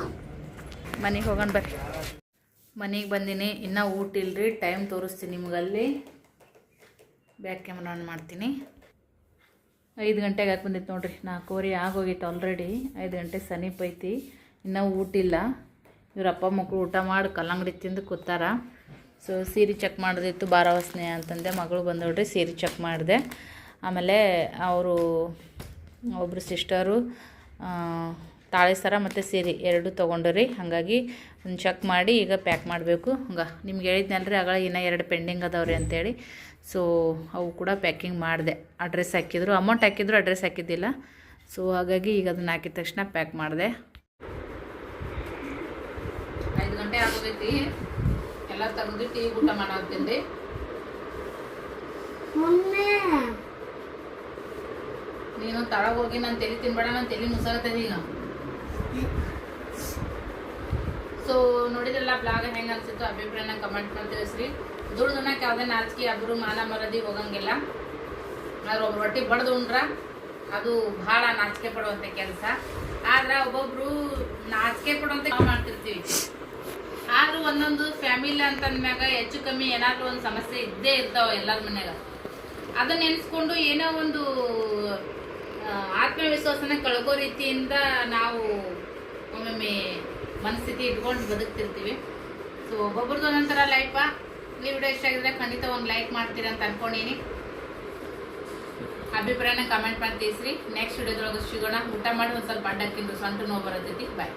ಮನೆಗೆ ಹೋಗೋಣ ಬರ್ರಿ. ಮನೆಗೆ ಬಂದೀನಿ, ಇನ್ನೂ ಊಟ ಇಲ್ಲರಿ. ಟೈಮ್ ತೋರಿಸ್ತೀನಿ ನಿಮ್ಗಲ್ಲಿ. ಬ್ಯಾಕ್ ಕ್ಯಾಮ್ರಾ ಆನ್ ಮಾಡ್ತೀನಿ. 5 ಗಂಟೆಗೆ ಹಾಕಿ ಬಂದಿತ್ತು ನೋಡ್ರಿ. 4:15 ಆಗೋಗಿತ್ತು ಆಲ್ರೆಡಿ. 5 ಗಂಟೆ ಸಮೀಪ ಐತಿ, ಇನ್ನೂ ಊಟ ಇಲ್ಲ. ಇವ್ರ ಅಪ್ಪ ಮಕ್ಕಳು ಊಟ ಮಾಡಿ ಕಲ್ಲಂಗಡಿ ತಿಂದು ಕೂತಾರ. ಸೊ ಸೀರೆ ಚೆಕ್ ಮಾಡೋದಿತ್ತು, ಬಾರವಸ್ನೆ ಅಂತಂದೆ. ಮಗಳು ಬಂದೋಡ್ರಿ, ಸೀರೆ ಚೆಕ್ ಮಾಡಿದೆ. ಆಮೇಲೆ ಅವರು ಒಬ್ಬರು ಸಿಸ್ಟರು ತಾಳಿ ಸರ ಮತ್ತು ಸೀರೆ 2 ತೊಗೊಂಡ್ರಿ. ಹಾಗಾಗಿ ಒಂದು ಚೆಕ್ ಮಾಡಿ ಈಗ ಪ್ಯಾಕ್ ಮಾಡಬೇಕು. ಹಂಗೆ ನಿಮ್ಗೆ ಹೇಳಿದ್ನಲ್ರಿ ಆಗಳ ಇನ್ನೂ 2 ಪೆಂಡಿಂಗ್ ಅದಾವ್ರಿ ಅಂತೇಳಿ. ಸೊ ಅವು ಕೂಡ ಪ್ಯಾಕಿಂಗ್ ಮಾಡಿದೆ. ಅಡ್ರೆಸ್ ಹಾಕಿದ್ರು, ಅಮೌಂಟ್ ಹಾಕಿದ್ರು, ಅಡ್ರೆಸ್ ಹಾಕಿದ್ದಿಲ್ಲ. ಸೊ ಹಾಗಾಗಿ ಈಗ ಅದನ್ನು ಹಾಕಿದ ತಕ್ಷಣ ಪ್ಯಾಕ್ ಮಾಡಿದೆ. 5 ಗಂಟೆ ಆಗೋಗೈತಿ. ಎಲ್ಲ ತೆಗೆದು ಟೀ ಊಟ ಮಾಡೋಗ್ತೀನಿ. ನೀನು ತಳಗ ಹೋಗಿ ನಾನು ತಲೆ ತಿನ್ಬೇಡ, ನಾನು ತಲೆ ಮುಸಾಗತ್ತದ ಈಗ. ಸೊ ನೋಡಿದ್ರಲ್ಲ ಬ್ಲಾಗ್ ಹೆಂಗೆ ಅನ್ಸಿತ್ತು, ಅಭಿಪ್ರಾಯನ ಕಮೆಂಟ್ ಮಾಡಿ ತಿಳಿಸ್ರಿ. ದುಡ್ದನ್ನಕ್ಕೆ ಯಾವುದೇ ನಾಚಿಕೆ ಆದರೂ ಮಾನ ಮರದಿ ಹೋಗಂಗಿಲ್ಲ. ಆದ್ರೆ ಒಬ್ಬರು ರೊಟ್ಟಿ ಬಡ್ದು ಉಂಡ್ರ ಅದು ಭಾಳ ನಾಚಿಕೆ ಪಡುವಂಥ ಕೆಲಸ. ಆದ್ರೆ ಒಬ್ಬೊಬ್ರು ನಾಚಿಕೆ ಪಡುವಂಥ ಮಾಡ್ತಿರ್ತೀವಿ. ಆದ್ರೂ ಒಂದೊಂದು ಫ್ಯಾಮಿಲಿ ಅಂತಂದ್ಮ್ಯಾಗ ಹೆಚ್ಚು ಕಮ್ಮಿ ಏನಾದರೂ ಒಂದು ಸಮಸ್ಯೆ ಇದ್ದೇ ಇರ್ತಾವ ಎಲ್ಲರ ಮನ್ಯಾಗ. ಅದನ್ನ ನೆನೆಸ್ಕೊಂಡು ಏನೋ ಒಂದು ಆತ್ಮವಿಶ್ವಾಸನ ಕಳ್ಕೋ ರೀತಿಯಿಂದ ನಾವು ಒಮ್ಮೊಮ್ಮೆ ಮನಸ್ಥಿತಿ ಇಟ್ಕೊಂಡು ಬದುಕ್ತಿರ್ತೀವಿ. ಸೊ ಒಬ್ಬೊಬ್ರದ್ದು ಒಂದೊಂಥರ ಲೈಫ. ಈ ವಿಡಿಯೋ ಇಷ್ಟ ಆಗಿದ್ರೆ ಖಂಡಿತ ಒಂದು ಲೈಕ್ ಮಾಡ್ತೀರ ಅಂತ ಅನ್ಕೊಂಡೀನಿ. ಅಭಿಪ್ರಾಯನ ಕಮೆಂಟ್ ಮಾಡಿ ತಿಳಿಸ್ರಿ. ನೆಕ್ಸ್ಟ್ ವಿಡಿಯೋದೊಳಗೆ ಸಿಗೋಣ. ಊಟ ಮಾಡಿ ಒಂದು ಸ್ವಲ್ಪ ಅಡ್ಡಕ್ಕಿಂದು ಸೊಂಟ ನೋವು ಬರತೈತಿ. ಬಾಯ್.